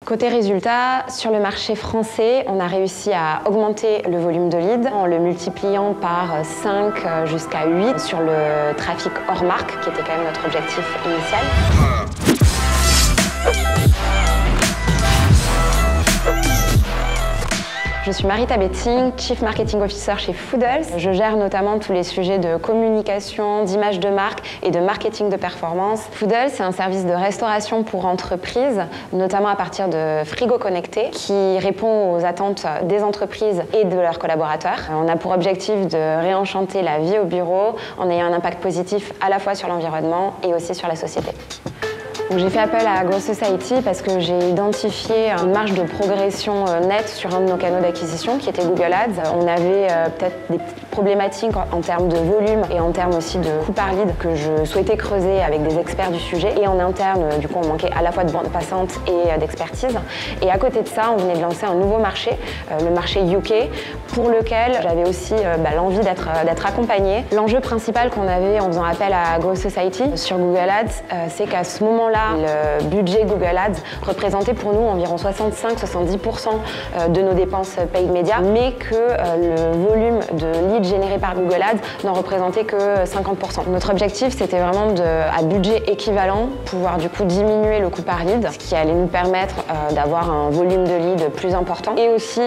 Côté résultat, sur le marché français, on a réussi à augmenter le volume de leads en le multipliant par 5 jusqu'à 8 sur le trafic hors marque, qui était quand même notre objectif initial. Je suis Marita Betting, Chief Marketing Officer chez Foodles. Je gère notamment tous les sujets de communication, d'image de marque et de marketing de performance. Foodles, c'est un service de restauration pour entreprises, notamment à partir de frigos connectés, qui répond aux attentes des entreprises et de leurs collaborateurs. On a pour objectif de réenchanter la vie au bureau en ayant un impact positif à la fois sur l'environnement et aussi sur la société. J'ai fait appel à Growth Society parce que j'ai identifié une marge de progression nette sur un de nos canaux d'acquisition qui était Google Ads. On avait peut-être des problématiques en termes de volume et en termes aussi de coût par lead que je souhaitais creuser avec des experts du sujet. Et en interne, du coup, on manquait à la fois de bande passante et d'expertise. Et à côté de ça, on venait de lancer un nouveau marché, le marché UK, pour lequel j'avais aussi l'envie d'être accompagnée. L'enjeu principal qu'on avait en faisant appel à Growth Society sur Google Ads, c'est qu'à ce moment-là, le budget Google Ads représentait pour nous environ 65-70% de nos dépenses paid media, mais que le volume de leads générés par Google Ads n'en représentait que 50%. Notre objectif, c'était vraiment à budget équivalent, pouvoir du coup diminuer le coût par lead, ce qui allait nous permettre d'avoir un volume de leads plus important et aussi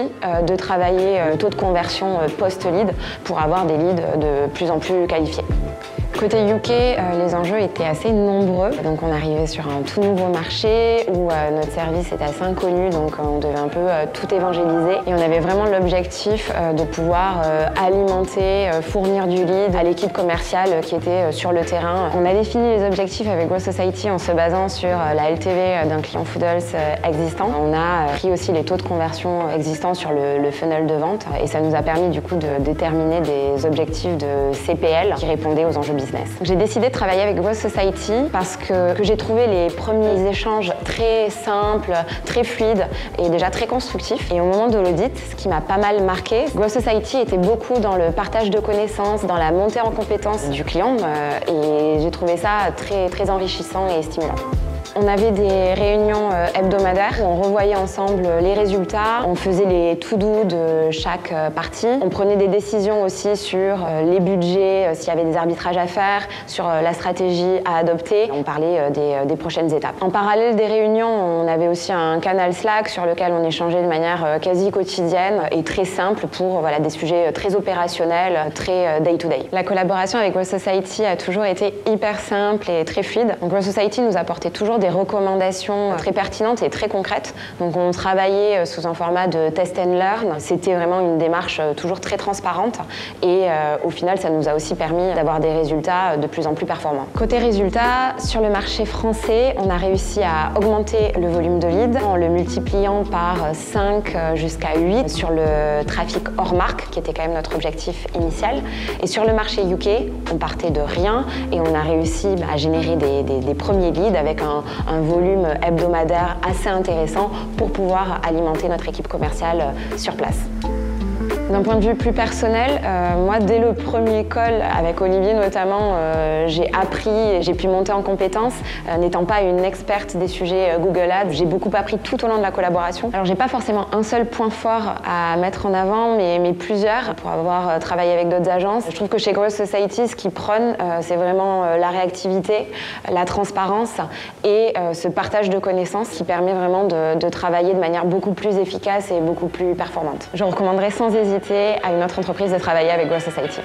de travailler le taux de conversion post-lead pour avoir des leads de plus en plus qualifiés. Côté UK, les enjeux étaient assez nombreux. Donc on arrivait sur un tout nouveau marché où notre service était assez inconnu, donc on devait un peu tout évangéliser. Et on avait vraiment l'objectif de pouvoir alimenter, fournir du lead à l'équipe commerciale qui était sur le terrain. On a défini les objectifs avec Growth Society en se basant sur la LTV d'un client Foodles existant. On a pris aussi les taux de conversion existants sur le funnel de vente et ça nous a permis du coup de déterminer des objectifs de CPL qui répondaient aux enjeux business. J'ai décidé de travailler avec Growth Society parce que j'ai trouvé les premiers échanges très simples, très fluides et déjà très constructifs. Et au moment de l'audit, ce qui m'a pas mal marqué, Growth Society était beaucoup dans le partage de connaissances, dans la montée en compétences du client et j'ai trouvé ça très, très enrichissant et stimulant. On avait des réunions hebdomadaires où on revoyait ensemble les résultats, on faisait les to-do de chaque partie, on prenait des décisions aussi sur les budgets, s'il y avait des arbitrages à faire, sur la stratégie à adopter. On parlait des prochaines étapes. En parallèle des réunions, on avait aussi un canal Slack sur lequel on échangeait de manière quasi quotidienne et très simple pour des sujets très opérationnels, très day-to-day. La collaboration avec Growth Society a toujours été hyper simple et très fluide. Growth Society nous apportait toujours des recommandations très pertinentes et très concrètes. Donc on travaillait sous un format de test and learn. C'était vraiment une démarche toujours très transparente et au final ça nous a aussi permis d'avoir des résultats de plus en plus performants. Côté résultats, sur le marché français, on a réussi à augmenter le volume de leads en le multipliant par 5 jusqu'à 8 sur le trafic hors marque qui était quand même notre objectif initial. Et sur le marché UK, on partait de rien et on a réussi à générer des premiers leads avec un volume hebdomadaire assez intéressant pour pouvoir alimenter notre équipe commerciale sur place. D'un point de vue plus personnel, moi, dès le premier call avec Olivier notamment, j'ai appris et j'ai pu monter en compétences. N'étant pas une experte des sujets Google Ads, j'ai beaucoup appris tout au long de la collaboration. Alors, j'ai pas forcément un seul point fort à mettre en avant, mais plusieurs, pour avoir travaillé avec d'autres agences. Je trouve que chez Growth Society, ce qui prône, c'est vraiment la réactivité, la transparence et ce partage de connaissances qui permet vraiment de travailler de manière beaucoup plus efficace et beaucoup plus performante. Je recommanderais sans hésiter à une autre entreprise de travailler avec Growth Society.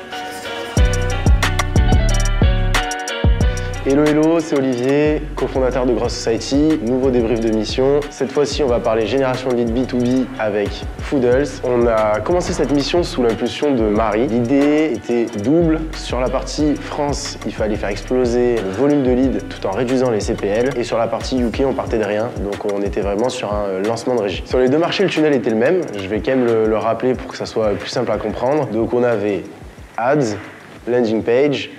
Hello, hello, c'est Olivier, cofondateur de Growth Society, nouveau débrief de mission. Cette fois-ci, on va parler génération de lead B2B avec Foodles. On a commencé cette mission sous l'impulsion de Marie. L'idée était double. Sur la partie France, il fallait faire exploser le volume de leads tout en réduisant les CPL. Et sur la partie UK, on partait de rien, donc on était vraiment sur un lancement de régie. Sur les deux marchés, le tunnel était le même. Je vais quand même le rappeler pour que ça soit plus simple à comprendre. Donc on avait Ads, Landing Page,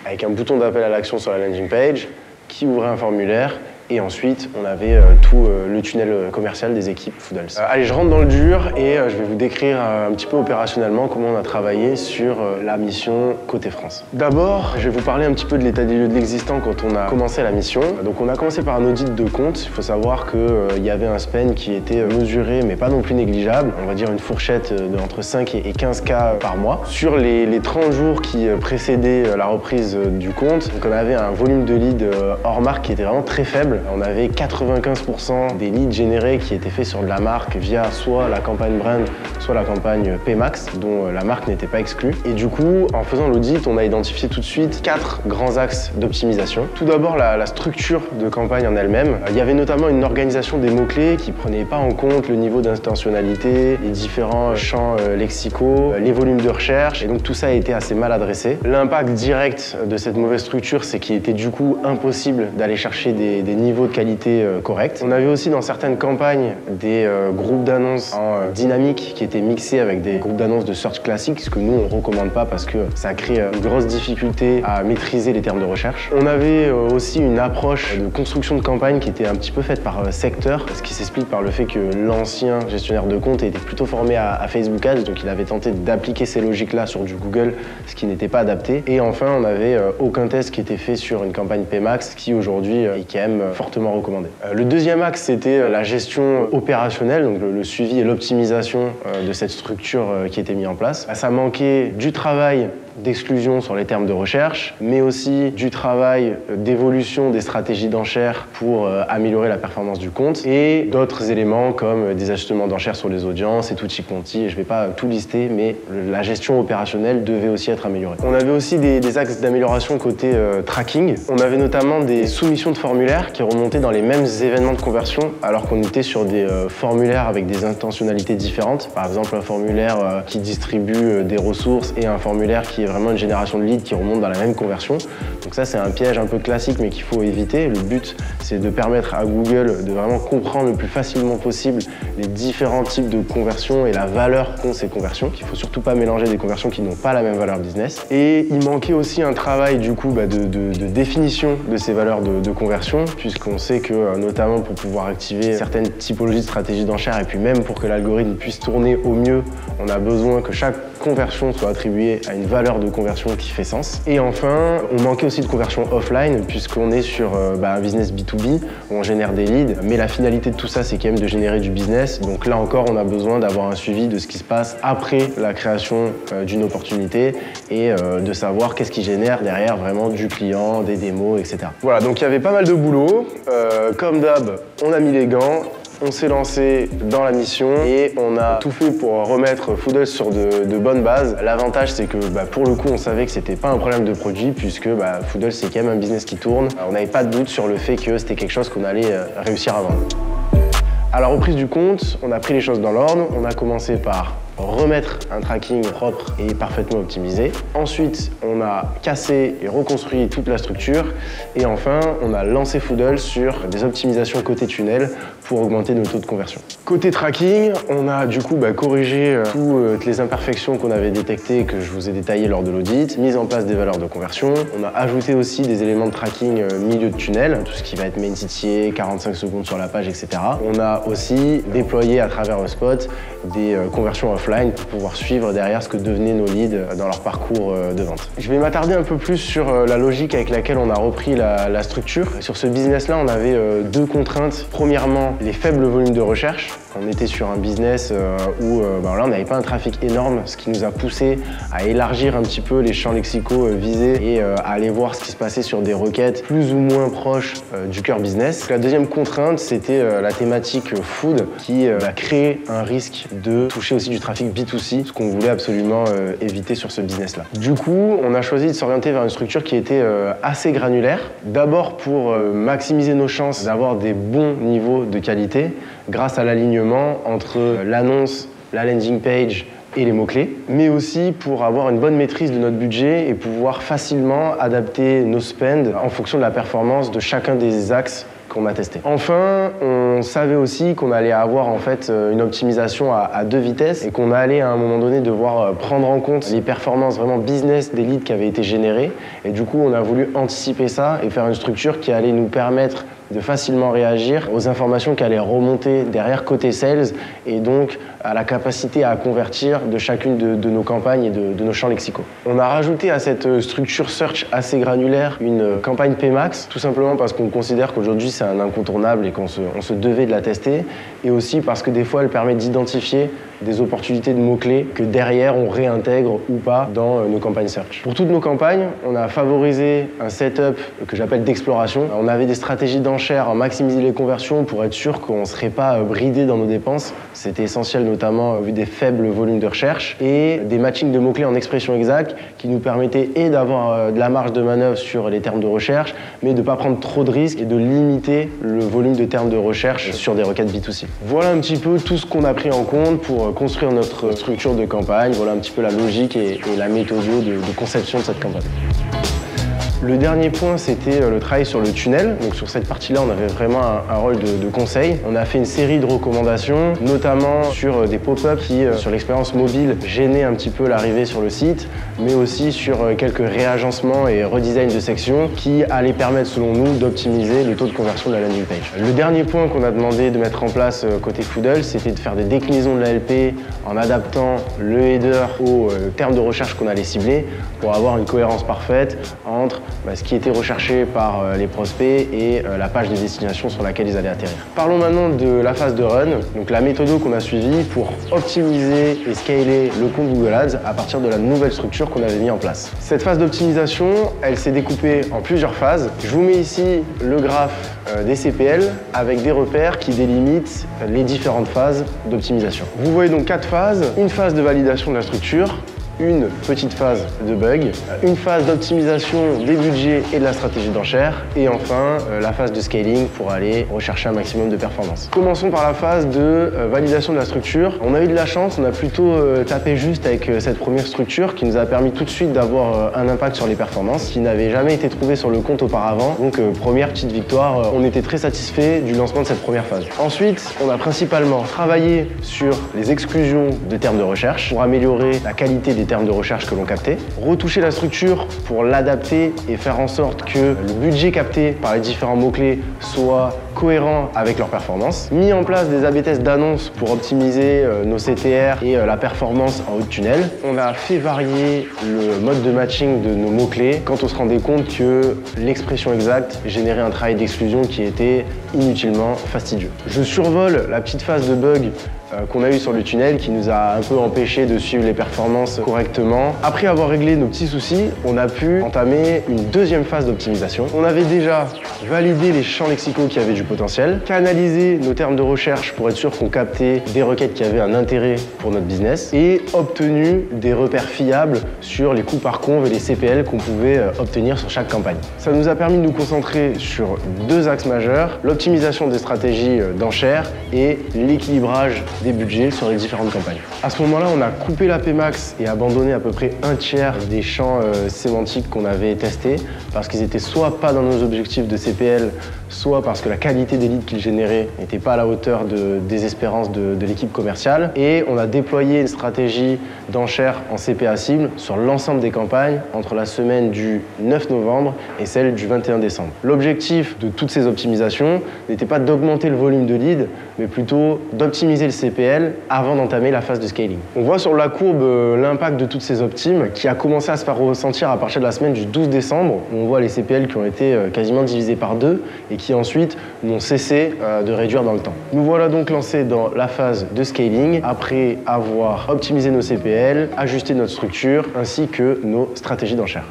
avec un bouton d'appel à l'action sur la landing page, qui ouvrait un formulaire Et ensuite, on avait tout le tunnel commercial des équipes Foodles. Allez, je rentre dans le dur et je vais vous décrire un petit peu opérationnellement comment on a travaillé sur la mission côté France. D'abord, je vais vous parler un petit peu de l'état des lieux de l'existant quand on a commencé la mission. Donc on a commencé par un audit de compte. Il faut savoir qu'il y avait un spend qui était mesuré mais pas non plus négligeable. On va dire une fourchette entre 5 et 15 K par mois. Sur les 30 jours qui précédaient la reprise du compte, donc on avait un volume de leads hors marque qui était vraiment très faible. On avait 95% des leads générés qui étaient faits sur de la marque via soit la campagne brand, soit la campagne Pmax, dont la marque n'était pas exclue. Et du coup, en faisant l'audit, on a identifié tout de suite 4 grands axes d'optimisation. Tout d'abord, la structure de campagne en elle-même. Il y avait notamment une organisation des mots-clés qui prenait pas en compte le niveau d'intentionnalité, les différents champs lexicaux, les volumes de recherche, et donc tout ça a été assez mal adressé. L'impact direct de cette mauvaise structure, c'est qu'il était du coup impossible d'aller chercher des niveaux de qualité corrects. On avait aussi dans certaines campagnes des groupes d'annonces en dynamique qui étaient mixés avec des groupes d'annonces de search classique, ce que nous on recommande pas parce que ça crée une grosse difficulté à maîtriser les termes de recherche. On avait aussi une approche de construction de campagne qui était un petit peu faite par secteur, ce qui s'explique par le fait que l'ancien gestionnaire de compte était plutôt formé à Facebook Ads, donc il avait tenté d'appliquer ces logiques-là sur du Google, ce qui n'était pas adapté. Et enfin, on n'avait aucun test qui était fait sur une campagne Pmax, qui aujourd'hui est quand même fortement recommandé. Le deuxième axe, c'était la gestion opérationnelle, donc le suivi et l'optimisation de cette structure qui était mise en place. Ça manquait du travail d'exclusion sur les termes de recherche, mais aussi du travail d'évolution des stratégies d'enchères pour améliorer la performance du compte et d'autres éléments comme des ajustements d'enchères sur les audiences et tutti quanti. Et je ne vais pas tout lister, mais la gestion opérationnelle devait aussi être améliorée. On avait aussi des axes d'amélioration côté tracking. On avait notamment des soumissions de formulaires qui remontaient dans les mêmes événements de conversion alors qu'on était sur des formulaires avec des intentionnalités différentes. Par exemple, un formulaire qui distribue des ressources et un formulaire qui est vraiment une génération de leads qui remonte dans la même conversion. Donc ça, c'est un piège un peu classique, mais qu'il faut éviter. Le but, c'est de permettre à Google de vraiment comprendre le plus facilement possible les différents types de conversions et la valeur qu'ont ces conversions. Il ne faut surtout pas mélanger des conversions qui n'ont pas la même valeur business. Et il manquait aussi un travail, du coup, de définition de ces valeurs de conversion, puisqu'on sait que, notamment pour pouvoir activer certaines typologies de stratégies d'enchères, et puis même pour que l'algorithme puisse tourner au mieux, on a besoin que chaque conversion soit attribuée à une valeur de conversion qui fait sens. Et enfin, on manquait aussi de conversion offline puisqu'on est sur un business B2B où on génère des leads, mais la finalité de tout ça, c'est quand même de générer du business. Donc là encore, on a besoin d'avoir un suivi de ce qui se passe après la création d'une opportunité et de savoir qu'est-ce qui génère derrière vraiment du client, des démos, etc. Voilà, donc il y avait pas mal de boulot. Comme d'hab, on a mis les gants. On s'est lancé dans la mission et on a tout fait pour remettre Foodles sur de bonnes bases. L'avantage, c'est que pour le coup, on savait que c'était pas un problème de produit puisque Foodles, c'est quand même un business qui tourne. On n'avait pas de doute sur le fait que c'était quelque chose qu'on allait réussir à vendre. À la reprise du compte, on a pris les choses dans l'ordre. On a commencé par remettre un tracking propre et parfaitement optimisé. Ensuite, on a cassé et reconstruit toute la structure. Et enfin, on a lancé Foodles sur des optimisations côté tunnel pour augmenter nos taux de conversion. Côté tracking, on a du coup corrigé toutes les imperfections qu'on avait détectées et que je vous ai détaillées lors de l'audit, mise en place des valeurs de conversion. On a ajouté aussi des éléments de tracking milieu de tunnel, tout ce qui va être main CTA, 45 secondes sur la page, etc. On a aussi déployé à travers HubSpot des conversions offline pour pouvoir suivre derrière ce que devenaient nos leads dans leur parcours de vente. Je vais m'attarder un peu plus sur la logique avec laquelle on a repris la structure. Sur ce business-là, on avait deux contraintes. Premièrement, les faibles volumes de recherche. On était sur un business où là, on n'avait pas un trafic énorme, ce qui nous a poussé à élargir un petit peu les champs lexicaux visés et à aller voir ce qui se passait sur des requêtes plus ou moins proches du cœur business. La deuxième contrainte, c'était la thématique food qui a créé un risque de toucher aussi du trafic B2C, ce qu'on voulait absolument éviter sur ce business-là. Du coup, on a choisi de s'orienter vers une structure qui était assez granulaire. D'abord pour maximiser nos chances d'avoir des bons niveaux de qualité grâce à l'alignement entre l'annonce, la landing page et les mots-clés, mais aussi pour avoir une bonne maîtrise de notre budget et pouvoir facilement adapter nos spends en fonction de la performance de chacun des axes qu'on a testé. Enfin, on savait aussi qu'on allait avoir en fait une optimisation à deux vitesses et qu'on allait à un moment donné devoir prendre en compte les performances vraiment business des leads qui avaient été générés. Et du coup, on a voulu anticiper ça et faire une structure qui allait nous permettre de facilement réagir aux informations qui allaient remonter derrière côté sales et donc à la capacité à convertir de chacune de nos campagnes et de nos champs lexicaux. On a rajouté à cette structure search assez granulaire une campagne PMax, tout simplement parce qu'on considère qu'aujourd'hui c'est un incontournable et qu'on se devait de la tester, et aussi parce que des fois elle permet d'identifier des opportunités de mots-clés que derrière on réintègre ou pas dans nos campagnes search. Pour toutes nos campagnes, on a favorisé un setup que j'appelle d'exploration. On avait des stratégies d'enchères à maximiser les conversions pour être sûr qu'on ne serait pas bridé dans nos dépenses. C'était essentiel notamment vu des faibles volumes de recherche, et des matchings de mots-clés en expression exacte qui nous permettaient et d'avoir de la marge de manœuvre sur les termes de recherche, mais de ne pas prendre trop de risques et de limiter le volume de termes de recherche sur des requêtes B2C. Voilà un petit peu tout ce qu'on a pris en compte pour construire notre structure de campagne. Voilà un petit peu la logique et la méthode de conception de cette campagne. Le dernier point, c'était le travail sur le tunnel. Donc sur cette partie-là, on avait vraiment un rôle de conseil. On a fait une série de recommandations, notamment sur des pop-up qui, sur l'expérience mobile, gênaient un petit peu l'arrivée sur le site, mais aussi sur quelques réagencements et redesign de sections qui allaient permettre, selon nous, d'optimiser le taux de conversion de la landing page. Le dernier point qu'on a demandé de mettre en place côté Foodles, c'était de faire des déclinaisons de la LP en adaptant le header aux termes de recherche qu'on allait cibler pour avoir une cohérence parfaite entre ce qui était recherché par les prospects et la page de destination sur laquelle ils allaient atterrir. Parlons maintenant de la phase de run, donc la méthode qu'on a suivie pour optimiser et scaler le compte Google Ads à partir de la nouvelle structure qu'on avait mis en place. Cette phase d'optimisation, elle s'est découpée en plusieurs phases. Je vous mets ici le graphe des CPL avec des repères qui délimitent les différentes phases d'optimisation. Vous voyez donc 4 phases, une phase de validation de la structure, une petite phase de bug, une phase d'optimisation des budgets et de la stratégie d'enchère, et enfin la phase de scaling pour aller rechercher un maximum de performance. Commençons par la phase de validation de la structure. On a eu de la chance, on a plutôt tapé juste avec cette première structure qui nous a permis tout de suite d'avoir un impact sur les performances qui n'avait jamais été trouvé sur le compte auparavant. Donc première petite victoire, on était très satisfait du lancement de cette première phase. Ensuite, on a principalement travaillé sur les exclusions de termes de recherche pour améliorer la qualité des termes de recherche que l'on captait, retoucher la structure pour l'adapter et faire en sorte que le budget capté par les différents mots-clés soit cohérent avec leur performance, mis en place des A/B tests d'annonces pour optimiser nos CTR et la performance en haut de tunnel. On a fait varier le mode de matching de nos mots-clés quand on se rendait compte que l'expression exacte générait un travail d'exclusion qui était inutilement fastidieux. Je survole la petite phase de bug qu'on a eu sur le tunnel qui nous a un peu empêché de suivre les performances correctement. Après avoir réglé nos petits soucis, on a pu entamer une deuxième phase d'optimisation. On avait déjà validé les champs lexicaux qui avaient du potentiel, canalisé nos termes de recherche pour être sûr qu'on captait des requêtes qui avaient un intérêt pour notre business et obtenu des repères fiables sur les coûts par conv et les CPL qu'on pouvait obtenir sur chaque campagne. Ça nous a permis de nous concentrer sur 2 axes majeurs, l'optimisation des stratégies d'enchères et l'équilibrage des budgets sur les différentes campagnes. À ce moment-là, on a coupé la PMax et abandonné à peu près un tiers des champs sémantiques qu'on avait testés parce qu'ils étaient soit pas dans nos objectifs de CPL, soit parce que la qualité des leads qu'ils généraient n'était pas à la hauteur des espérances de l'équipe commerciale. Et on a déployé une stratégie d'enchères en CPA cible sur l'ensemble des campagnes entre la semaine du 9 novembre et celle du 21 décembre. L'objectif de toutes ces optimisations n'était pas d'augmenter le volume de leads, mais plutôt d'optimiser le CPL avant d'entamer la phase de scaling. On voit sur la courbe l'impact de toutes ces optimes qui a commencé à se faire ressentir à partir de la semaine du 12 décembre. On voit les CPL qui ont été quasiment divisés par 2 et qui ensuite n'ont cessé de réduire dans le temps. Nous voilà donc lancés dans la phase de scaling après avoir optimisé nos CPL, ajusté notre structure ainsi que nos stratégies d'enchères.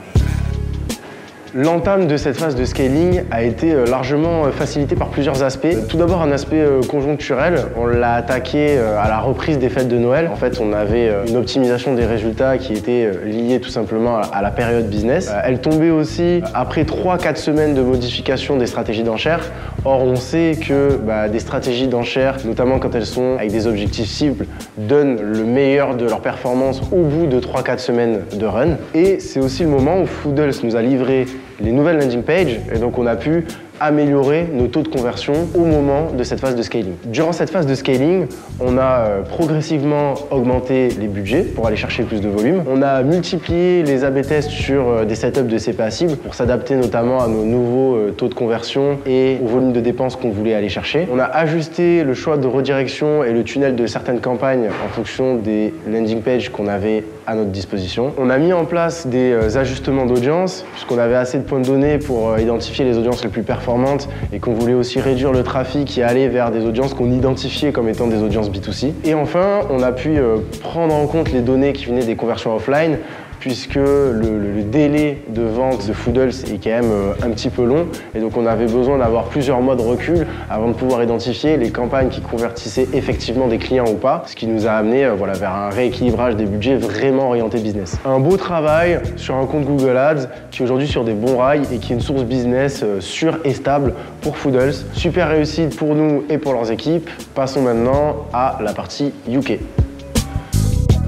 L'entame de cette phase de scaling a été largement facilitée par plusieurs aspects. Tout d'abord un aspect conjoncturel, on l'a attaqué à la reprise des fêtes de Noël. En fait, on avait une optimisation des résultats qui était liée tout simplement à la période business. Elle tombait aussi après 3-4 semaines de modification des stratégies d'enchères. Or, on sait que des stratégies d'enchères, notamment quand elles sont avec des objectifs cibles, donnent le meilleur de leur performance au bout de 3-4 semaines de run. Et c'est aussi le moment où Foodles nous a livré les nouvelles landing pages et donc on a pu améliorer nos taux de conversion au moment de cette phase de scaling. Durant cette phase de scaling, on a progressivement augmenté les budgets pour aller chercher plus de volume. On a multiplié les A/B tests sur des setups de CPA cibles pour s'adapter notamment à nos nouveaux taux de conversion et au volume de dépenses qu'on voulait aller chercher. On a ajusté le choix de redirection et le tunnel de certaines campagnes en fonction des landing pages qu'on avait à notre disposition. On a mis en place des ajustements d'audience puisqu'on avait assez de points de données pour identifier les audiences les plus performantes et qu'on voulait aussi réduire le trafic et aller vers des audiences qu'on identifiait comme étant des audiences B2C. Et enfin, on a pu prendre en compte les données qui venaient des conversions offline puisque le délai de vente de Foodles est quand même un petit peu long et donc on avait besoin d'avoir plusieurs mois de recul avant de pouvoir identifier les campagnes qui convertissaient effectivement des clients ou pas, ce qui nous a amené vers un rééquilibrage des budgets vraiment orienté business. Un beau travail sur un compte Google Ads qui est aujourd'hui sur des bons rails et qui est une source business sûre et stable pour Foodles. Super réussite pour nous et pour leurs équipes. Passons maintenant à la partie UK.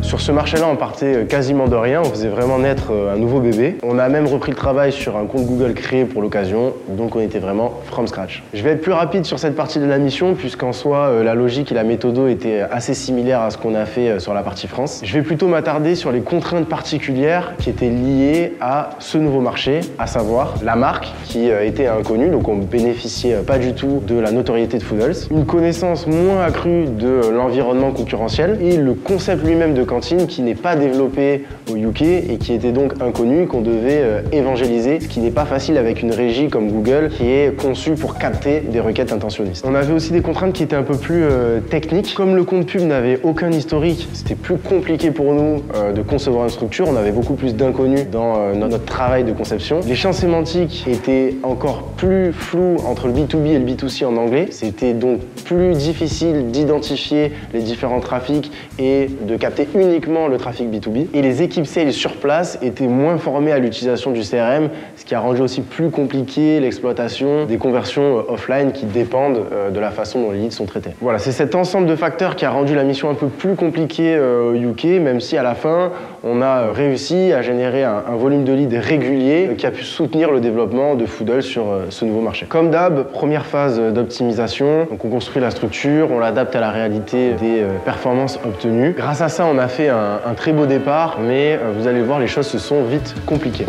Sur ce marché-là, on partait quasiment de rien, on faisait vraiment naître un nouveau bébé. On a même repris le travail sur un compte Google créé pour l'occasion, donc on était vraiment from scratch. Je vais être plus rapide sur cette partie de la mission, puisqu'en soi, la logique et la méthode étaient assez similaires à ce qu'on a fait sur la partie France. Je vais plutôt m'attarder sur les contraintes particulières qui étaient liées à ce nouveau marché, à savoir la marque qui était inconnue, donc on ne bénéficiait pas du tout de la notoriété de Foodles, une connaissance moins accrue de l'environnement concurrentiel et le concept lui-même de cantine qui n'est pas développé au UK et qui était donc inconnu, qu'on devait évangéliser, ce qui n'est pas facile avec une régie comme Google qui est conçue pour capter des requêtes intentionnistes. On avait aussi des contraintes qui étaient un peu plus techniques. Comme le compte pub n'avait aucun historique, c'était plus compliqué pour nous de concevoir une structure, on avait beaucoup plus d'inconnus dans notre travail de conception. Les champs sémantiques étaient encore plus flous entre le B2B et le B2C en anglais, c'était donc plus difficile d'identifier les différents trafics et de capter uniquement le trafic B2B. Et les équipes sales sur place étaient moins formées à l'utilisation du CRM, ce qui a rendu aussi plus compliqué l'exploitation des conversions offline qui dépendent de la façon dont les leads sont traités. Voilà, c'est cet ensemble de facteurs qui a rendu la mission un peu plus compliquée au UK, même si à la fin, on a réussi à générer un volume de leads régulier qui a pu soutenir le développement de Foodles sur ce nouveau marché. Comme d'hab, première phase d'optimisation, donc on construit la structure, on l'adapte à la réalité des performances obtenues. Grâce à ça, on a fait un très beau départ, mais vous allez voir, les choses se sont vite compliquées.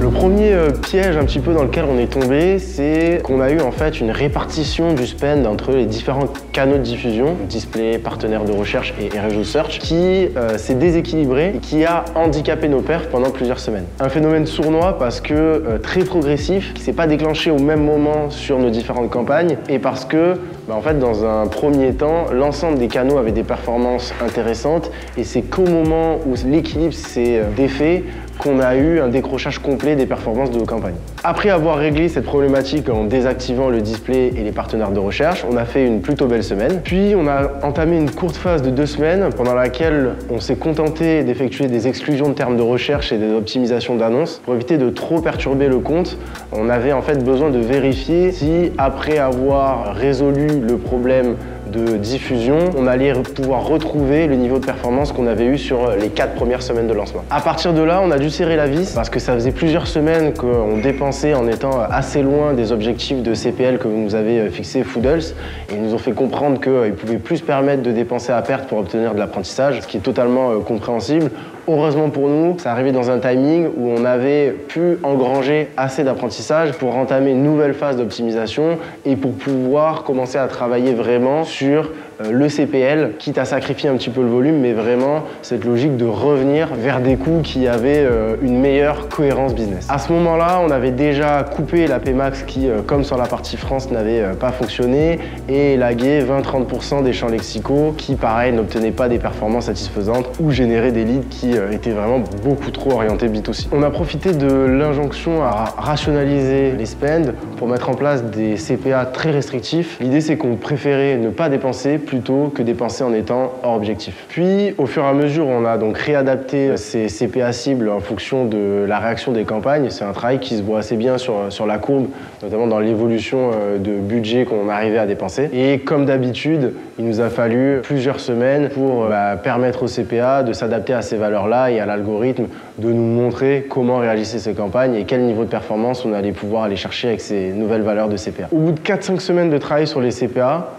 Le premier piège un petit peu dans lequel on est tombé, c'est qu'on a eu en fait une répartition du spend entre les différents canaux de diffusion, display, partenaires de recherche et réseau search, qui s'est déséquilibré et qui a handicapé nos perfs pendant plusieurs semaines. Un phénomène sournois parce que très progressif, qui s'est pas déclenché au même moment sur nos différentes campagnes et parce que en fait, dans un premier temps, l'ensemble des canaux avait des performances intéressantes et c'est qu'au moment où l'équilibre s'est défait qu'on a eu un décrochage complet des performances de nos campagnes. Après avoir réglé cette problématique en désactivant le display et les partenaires de recherche, on a fait une plutôt belle semaine. Puis on a entamé une courte phase de 2 semaines pendant laquelle on s'est contenté d'effectuer des exclusions de termes de recherche et des optimisations d'annonces pour éviter de trop perturber le compte. On avait en fait besoin de vérifier si, après avoir résolu le problème de diffusion, on allait pouvoir retrouver le niveau de performance qu'on avait eu sur les 4 premières semaines de lancement. À partir de là, on a dû serrer la vis parce que ça faisait plusieurs semaines qu'on dépensait en étant assez loin des objectifs de CPL que vous nous avez fixés Foodles et ils nous ont fait comprendre qu'ils ne pouvaient plus se permettre de dépenser à perte pour obtenir de l'apprentissage, ce qui est totalement compréhensible. Heureusement pour nous, ça arrivait dans un timing où on avait pu engranger assez d'apprentissage pour entamer une nouvelle phase d'optimisation et pour pouvoir commencer à travailler vraiment sur le CPL, quitte à sacrifier un petit peu le volume, mais vraiment cette logique de revenir vers des coûts qui avaient une meilleure cohérence business. À ce moment-là, on avait déjà coupé la Pmax qui, comme sur la partie France, n'avait pas fonctionné et élagué 20-30% des champs lexicaux qui, pareil, n'obtenaient pas des performances satisfaisantes ou généraient des leads qui étaient vraiment beaucoup trop orientés B2C. On a profité de l'injonction à rationaliser les spends pour mettre en place des CPA très restrictifs. L'idée, c'est qu'on préférait ne pas dépenser plutôt que dépenser en étant hors objectif. Puis, au fur et à mesure, on a donc réadapté ces CPA cibles en fonction de la réaction des campagnes. C'est un travail qui se voit assez bien sur la courbe, notamment dans l'évolution de budget qu'on arrivait à dépenser. Et comme d'habitude, il nous a fallu plusieurs semaines pour permettre aux CPA de s'adapter à ces valeurs-là et à l'algorithme de nous montrer comment réagissaient ces campagnes et quel niveau de performance on allait pouvoir aller chercher avec ces nouvelles valeurs de CPA. Au bout de 4-5 semaines de travail sur les CPA,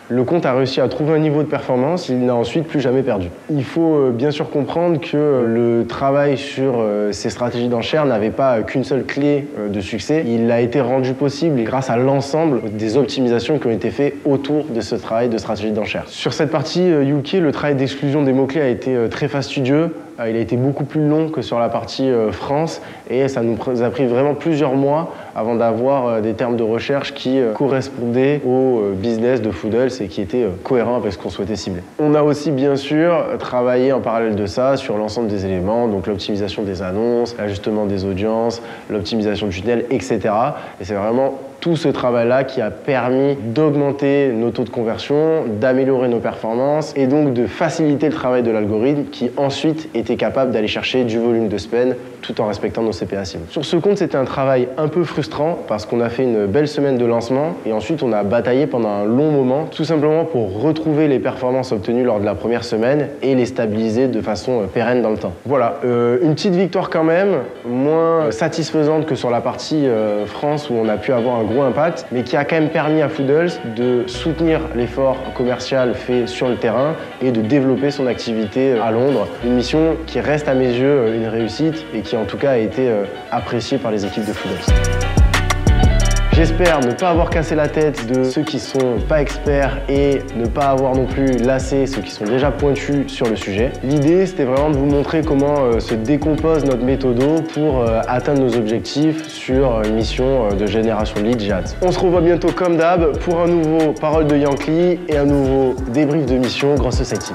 le compte a réussi à trouver un niveau de performance, il n'a ensuite plus jamais perdu. Il faut bien sûr comprendre que le travail sur ces stratégies d'enchères n'avait pas qu'une seule clé de succès. Il a été rendu possible grâce à l'ensemble des optimisations qui ont été faites autour de ce travail de stratégie d'enchères. Sur cette partie UK, le travail d'exclusion des mots-clés a été très fastidieux. Il a été beaucoup plus long que sur la partie France et ça nous a pris vraiment plusieurs mois avant d'avoir des termes de recherche qui correspondaient au business de Foodles et qui étaient cohérents avec ce qu'on souhaitait cibler. On a aussi bien sûr travaillé en parallèle de ça sur l'ensemble des éléments, donc l'optimisation des annonces, l'ajustement des audiences, l'optimisation du tunnel, etc. Et c'est vraiment tout ce travail-là qui a permis d'augmenter nos taux de conversion, d'améliorer nos performances et donc de faciliter le travail de l'algorithme qui ensuite était capable d'aller chercher du volume de spend tout en respectant nos CPA cibles. Sur ce compte, c'était un travail un peu frustrant parce qu'on a fait une belle semaine de lancement et ensuite on a bataillé pendant un long moment tout simplement pour retrouver les performances obtenues lors de la première semaine et les stabiliser de façon pérenne dans le temps. Voilà, une petite victoire quand même, moins satisfaisante que sur la partie France où on a pu avoir un gros impact, mais qui a quand même permis à Foodles de soutenir l'effort commercial fait sur le terrain et de développer son activité à Londres. Une mission qui reste à mes yeux une réussite et qui en tout cas a été appréciée par les équipes de Foodles. J'espère ne pas avoir cassé la tête de ceux qui sont pas experts et ne pas avoir non plus lassé ceux qui sont déjà pointus sur le sujet. L'idée, c'était vraiment de vous montrer comment se décompose notre méthodo pour atteindre nos objectifs sur une mission de génération de leads GAD. On se revoit bientôt comme d'hab pour un nouveau Parole de Yankee et un nouveau débrief de mission Growth Society.